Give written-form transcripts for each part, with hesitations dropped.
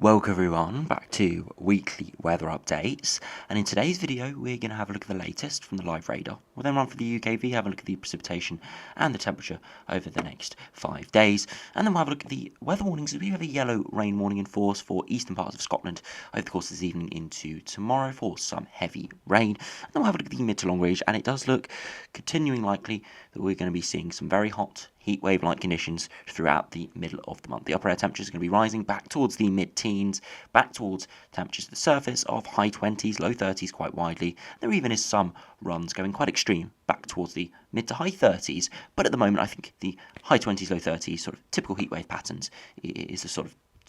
Welcome everyone back to weekly weather updates, and in today's video we're going to have a look at the latest from the live radar. We'll then run for the UKV, have a look at the precipitation and the temperature over the next 5 days, and then we'll have a look at the weather warnings. We have a yellow rain warning in force for eastern parts of Scotland over the course of this evening into tomorrow for some heavy rain, and then we'll have a look at the mid to long range, and it does look continuing likely that we're going to be seeing some very hot heatwave-like conditions throughout the middle of the month. The upper air temperatures are going to be rising back towards the mid-teens, back towards temperatures at the surface of high 20s, low 30s quite widely. There even is some runs going quite extreme back towards the mid to high 30s, but at the moment I think the high 20s, low 30s sort of typical heatwave patterns is the sort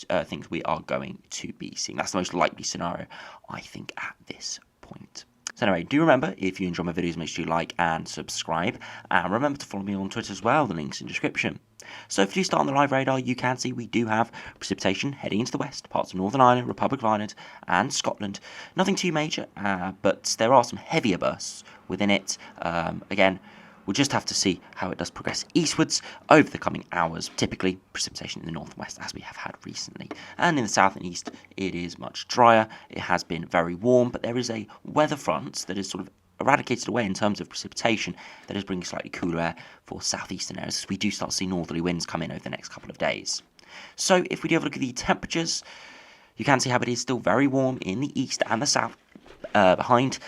of things we are going to be seeing. That's the most likely scenario, I think, at this point. So anyway, do remember, if you enjoy my videos, make sure you like and subscribe, and remember to follow me on Twitter as well, the link's in the description. So if you start on the live radar, you can see we do have precipitation heading into the west, parts of Northern Ireland, Republic of Ireland and Scotland. Nothing too major, but there are some heavier bursts within it. Again, we'll just have to see how it does progress eastwards over the coming hours. Typically, precipitation in the north and west, as we have had recently. And in the south and east, it is much drier. It has been very warm, but there is a weather front that is sort of eradicated away in terms of precipitation that is bringing slightly cooler air for southeastern areas, as we do start to see northerly winds come in over the next couple of days. So if we do have a look at the temperatures, you can see how it is still very warm in the east and the south, ahead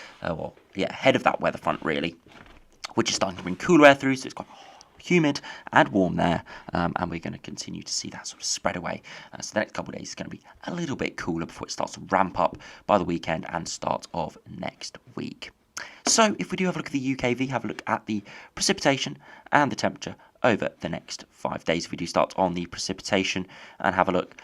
of that weather front really, which is starting to bring cooler air through, so it's quite humid and warm there, and we're going to continue to see that sort of spread away. So the next couple of days is going to be a little bit cooler before it starts to ramp up by the weekend and start of next week. So if we do have a look at the UKV, have a look at the precipitation and the temperature over the next 5 days. If we do start on the precipitation and have a look,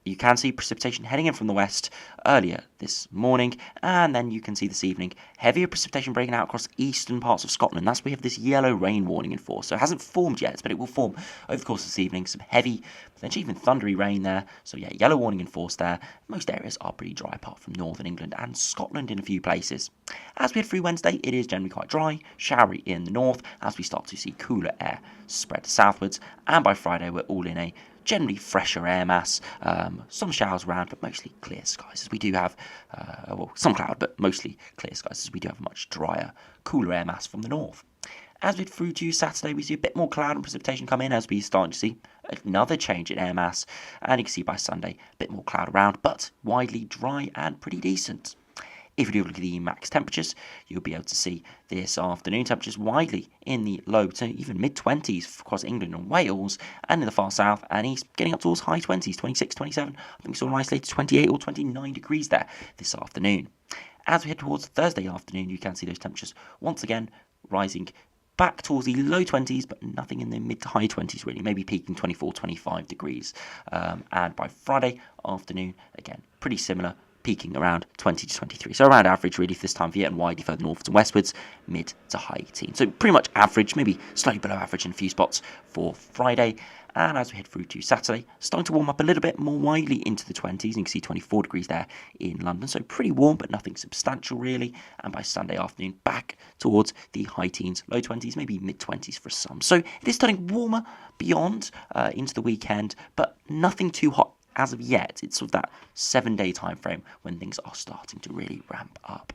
you can see precipitation heading in from the west earlier this morning, and then you can see this evening heavier precipitation breaking out across eastern parts of Scotland. That's where we have this yellow rain warning in force. So it hasn't formed yet, but it will form over the course of this evening. Some heavy, potentially even thundery rain there. So yeah, yellow warning in force there. Most areas are pretty dry apart from northern England and Scotland in a few places. As we head through Wednesday, it is generally quite dry, showery in the north as we start to see cooler air spread southwards, and by Friday we're all in a generally fresher air mass, some showers around, but mostly clear skies, as we do have, some cloud, but mostly clear skies, as we do have a much drier, cooler air mass from the north. As we head through to Saturday, we see a bit more cloud and precipitation come in, as we start to see another change in air mass, and you can see by Sunday, a bit more cloud around, but widely dry and pretty decent. If you do look at the max temperatures, you'll be able to see this afternoon temperatures widely in the low to even mid-20s across England and Wales, and in the far south and east, getting up towards high 20s, 26, 27. I think we saw an isolated 28 or 29 degrees there this afternoon. As we head towards Thursday afternoon, you can see those temperatures once again rising back towards the low 20s, but nothing in the mid to high 20s really, maybe peaking 24, 25 degrees. And by Friday afternoon, again, pretty similar, peaking around 20 to 23. So around average really for this time of year, and widely further northwards and westwards, mid to high teens. So pretty much average, maybe slightly below average in a few spots for Friday. And as we head through to Saturday, starting to warm up a little bit more widely into the 20s. You can see 24 degrees there in London. So pretty warm, but nothing substantial really. And by Sunday afternoon, back towards the high teens, low 20s, maybe mid 20s for some. So it is turning warmer beyond into the weekend, but nothing too hot as of yet. It's sort of that 7-day time frame when things are starting to really ramp up.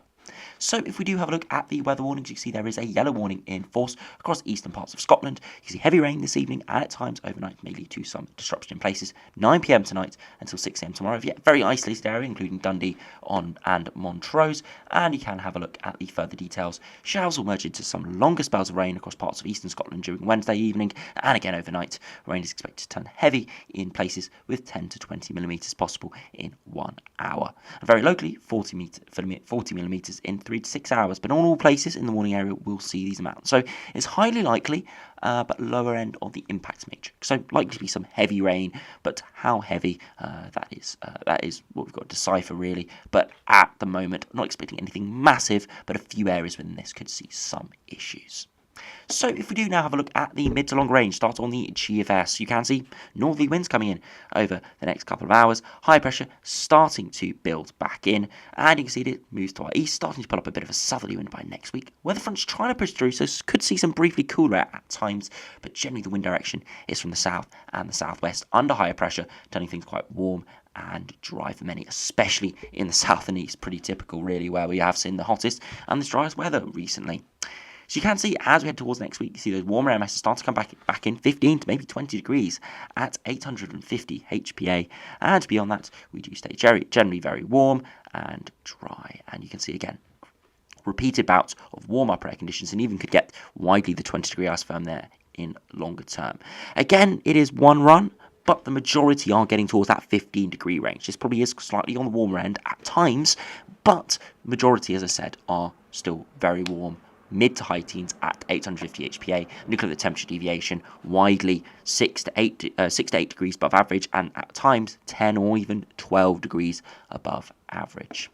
So if we do have a look at the weather warnings, you can see there is a yellow warning in force across eastern parts of Scotland. You can see heavy rain this evening, and at times overnight may lead to some disruption in places. 9 p.m. tonight until 6 a.m. tomorrow. Yeah, very isolated area, including Dundee and Montrose. And you can have a look at the further details. Showers will merge into some longer spells of rain across parts of eastern Scotland during Wednesday evening, and again overnight. Rain is expected to turn heavy in places with 10 to 20 millimetres possible in 1 hour. And very locally, 40 millimetres in 3 to 6 hours, but not all places in the morning area will see these amounts. So it's highly likely, but lower end of the impact matrix. So likely to be some heavy rain, but how heavy, that is what we've got to decipher really. But at the moment, I'm not expecting anything massive, but a few areas within this could see some issues. So if we do now have a look at the mid to long range, start on the GFS, you can see northerly winds coming in over the next couple of hours, high pressure starting to build back in, and you can see it moves to our east, starting to pull up a bit of a southerly wind by next week. Weather front's trying to push through, so could see some briefly cooler air at times, but generally the wind direction is from the south and the southwest under higher pressure, turning things quite warm and dry for many, especially in the south and east. Pretty typical, really, where we have seen the hottest and the driest weather recently. So you can see as we head towards next week, you see those warmer air masses start to come back in 15 to maybe 20 degrees at 850 HPA. And beyond that, we do stay generally very warm and dry. And you can see again, repeated bouts of warm upper air conditions, and even could get widely the 20-degree isotherm there in longer term. Again, it is one run, but the majority are getting towards that 15-degree range. This probably is slightly on the warmer end at times, but majority, as I said, are still very warm. Mid to high teens at 850 HPA. And look at the temperature deviation, widely 6 to 8 degrees above average, and at times 10 or even 12 degrees above average.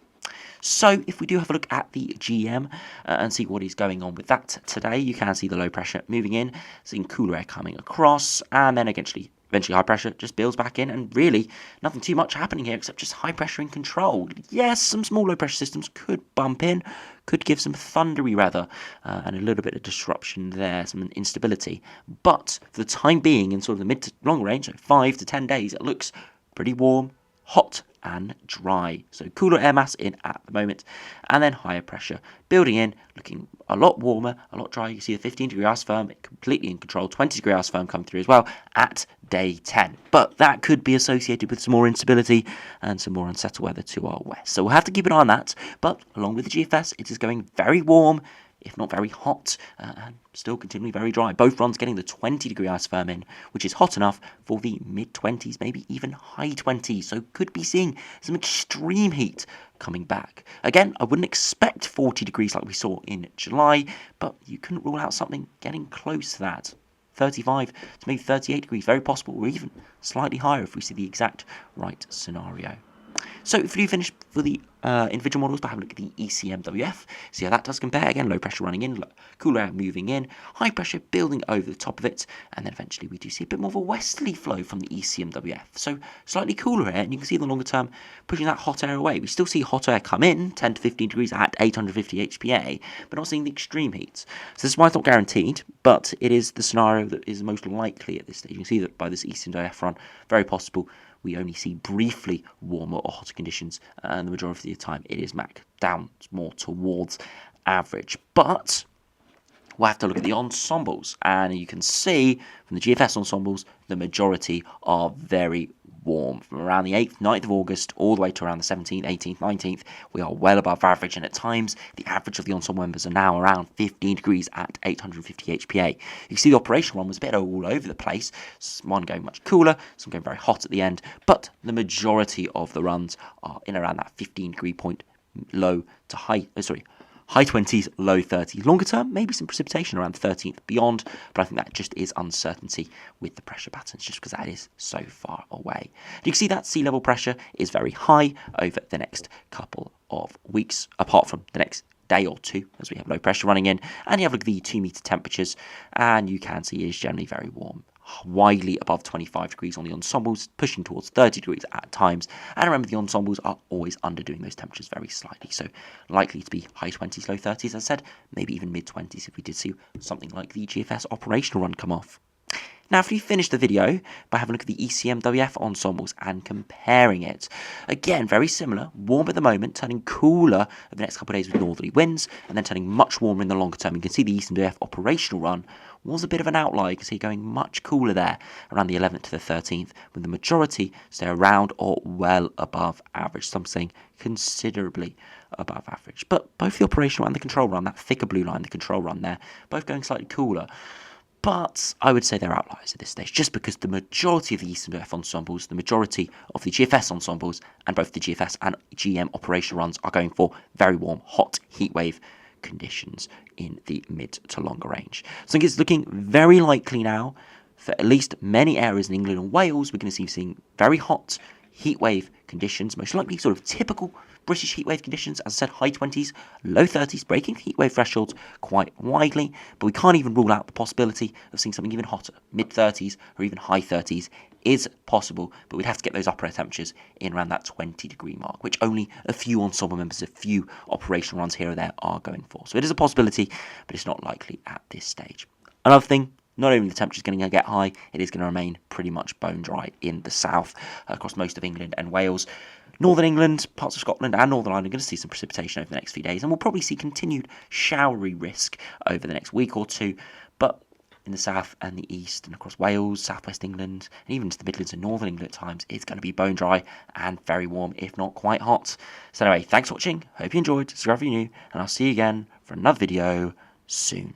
So if we do have a look at the GM and see what is going on with that today, you can see the low pressure moving in, seeing cooler air coming across, and then eventually high pressure just builds back in, and really nothing too much happening here except just high pressure in control. Yes, some small low pressure systems could bump in, could give some thundery weather and a little bit of disruption there, some instability. But for the time being, in sort of the mid to long range, so 5 to 10 days, it looks pretty warm, hot and dry. So cooler air mass in at the moment, and then higher pressure building in, looking a lot warmer, a lot drier. You see the 15-degree isotherm completely in control, 20-degree isotherm come through as well at day 10. But that could be associated with some more instability and some more unsettled weather to our west. So we'll have to keep an eye on that. But along with the GFS, it is going very warm, if not very hot, and still continually very dry. Both runs getting the 20-degree isotherm in, which is hot enough for the mid-20s, maybe even high 20s. So could be seeing some extreme heat coming back. Again, I wouldn't expect 40 degrees like we saw in July, but you couldn't rule out something getting close to that. 35 to maybe 38 degrees, very possible, or even slightly higher if we see the exact right scenario. So if you finish for the individual models, but have a look at the ECMWF, see how that does compare. Again, low pressure running in, cooler air moving in, high pressure building over the top of it, and then eventually we do see a bit more of a westerly flow from the ECMWF. So slightly cooler air, and you can see in the longer term pushing that hot air away. We still see hot air come in, 10 to 15 degrees at 850 HPA, but not seeing the extreme heats. So this is why it's not guaranteed, but it is the scenario that is most likely at this stage. You can see that by this ECMWF run, very possible we only see briefly warmer or hotter conditions, and the majority of the time it is back down more towards average. But we'll have to look at the ensembles, and you can see from the GFS ensembles, the majority are very warm. From around the 8th, 9th of August, all the way to around the 17th, 18th, 19th, we are well above average, and at times, the average of the ensemble members are now around 15 degrees at 850 HPA. You can see the operational one was a bit all over the place, one going much cooler, some going very hot at the end, but the majority of the runs are in around that 15-degree point, low to high, high 20s, low 30s. Longer term, maybe some precipitation around the 13th beyond, but I think that just is uncertainty with the pressure patterns, just because that is so far away. You can see that sea level pressure is very high over the next couple of weeks, apart from the next day or two, as we have low pressure running in, and you have a look at the 2-meter temperatures, and you can see it is generally very warm, widely above 25 degrees on the ensembles, pushing towards 30 degrees at times. And remember, the ensembles are always underdoing those temperatures very slightly, so likely to be high 20s, low 30s, as I said, maybe even mid 20s if we did see something like the GFS operational run come off. Now, if we finish the video by having a look at the ECMWF ensembles and comparing it, again, very similar, warm at the moment, turning cooler over the next couple of days with northerly winds, and then turning much warmer in the longer term. You can see the ECMWF operational run was a bit of an outlier. You can see going much cooler there around the 11th to the 13th, with the majority stay around or well above average, some saying considerably above average. But both the operational and the control run, that thicker blue line, the control run there, both going slightly cooler. But I would say they're outliers at this stage, just because the majority of the ECMWF ensembles, the majority of the GFS ensembles, and both the GFS and GM operational runs are going for very warm, hot heatwave conditions in the mid to longer range. So I think it's looking very likely now for at least many areas in England and Wales, we're going to see seeing very hot heatwave conditions, most likely sort of typical British heatwave conditions, as I said, high 20s, low 30s, breaking heatwave thresholds quite widely, but we can't even rule out the possibility of seeing something even hotter. Mid 30s or even high 30s is possible, but we'd have to get those upper air temperatures in around that 20-degree mark, which only a few ensemble members, a few operational runs here or there are going for. So it is a possibility, but it's not likely at this stage. Another thing not only the temperature is going to get high, it is going to remain pretty much bone dry in the south across most of England and Wales. Northern England, parts of Scotland and Northern Ireland are going to see some precipitation over the next few days, and we'll probably see continued showery risk over the next week or two, but in the south and the east and across Wales, southwest England, and even to the Midlands and Northern England at times, it's going to be bone dry and very warm, if not quite hot. So anyway, thanks for watching, hope you enjoyed, subscribe if you're new, and I'll see you again for another video soon.